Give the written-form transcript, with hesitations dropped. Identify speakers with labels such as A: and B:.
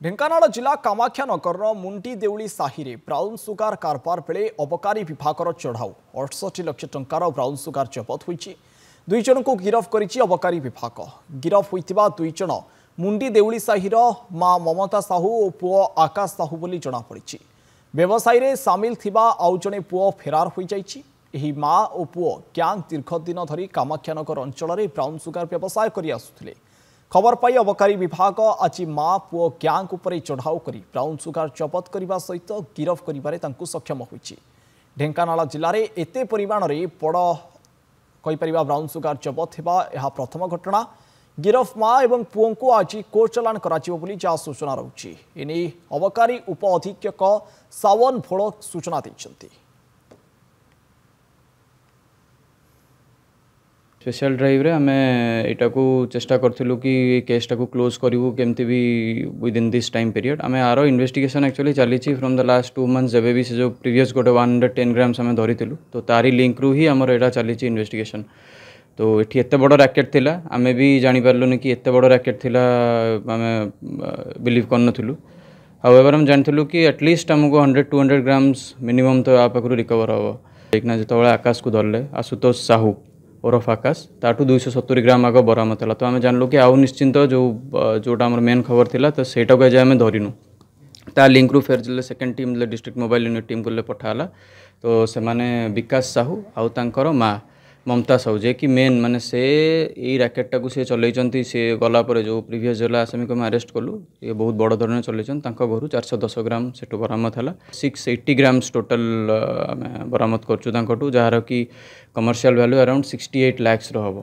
A: ढेंकानाल जिला कामाख्यानगर मुंडी देउली साहि रे ब्राउन सुगार कारबार बेले अबकारी विभाग चढ़ाऊ 68 लाख टंकार ब्राउन सुगार जबत होईछि। दुई जन को गिरफ करिछि अबकारी विभाग। गिरफ होइतिबा दुई जन मुंडी देउली साहि मां ममता साहू और पुओ आकाश साहू बोली जना पड़िछि। व्यवसाय रे सामिल थिबा आउ जने पुओ फेरार होई जाइछि। एही मां और पुओ ग्यांग दीर्घ दिन धरी कामाख्यानगर अंचल रे ब्राउन सुगार व्यवसाय करि आसुथिले। खबर पाई अबकारी विभाग आज मां पुओ ग्यांग उपरे चढ़ाऊ करी ब्राउन सुगार जबत करने सहित गिरफ करिबारे तांकु सक्षम होइछि। ढेंकानाल जिले में एते परिमाण रे बड़ कहीपर ब्राउन सुगार जबत हेबा यह प्रथम घटना। गिरफ मां एवं पुओ को आज कोर्ट चलाण कराजिबो बोली जहाँ सूचना रहुछि। एने अबकारी उप अधीक्षक सावन भोल सूचना दैछन्ति।
B: स्पेशल ड्राइव रे आमे एटा को चेष्टा करथिलु कि केसटा को क्लोज करिवु केमति भी with in this time period. आमे आरो इन्वेस्टिगेशन एक्चुअली चली फ्रॉम द लास्ट 2 मंथ्स जब भी से जो प्रीवियस गोटे 110 ग्राम्स आमे धरिथिलु तो तारी लिंक रु ही हमर एटा चली इन्वेस्टिगेशन। तो एठी एते बड़ रैकेट थिला आमे भी जानि पारलुनी कि एते बड़ रैकेट थिला आमे बिलीव करनथिलु। हाउएवर हम जानथिलु कि एटलीस्ट हमको 100-200 ग्राम्स मिनिमम तो आ पाखरु रिकवर हो। एकना जेतबेले आकाश को धरले आशुतोष साहू ओरफ आकाश ताठू 270 ग्राम आग बरामद है। तो आम जानलु कि आउ निश्चिंत जोटा आम मेन खबर थिला तो सेटा को आम धरिनु ता लिंक रु फेर जिले second team district mobile unit team को पठाला। तो से माने विकास साहू आउ तांकर माँ ममता साहू जे कि मेन माने से यही रैकेटा को सी चलती सी गला जो प्रीवियस जिला आसामी को अरेस्ट कलु ये बहुत बड़ धरण चलैछन। घर 410 ग्राम सेठू बरामद है। 680 ग्राम्स टोटल आम बरामद करछु जार कि कमर्शियल वैल्यू अराउंड 68 लाख्स हम।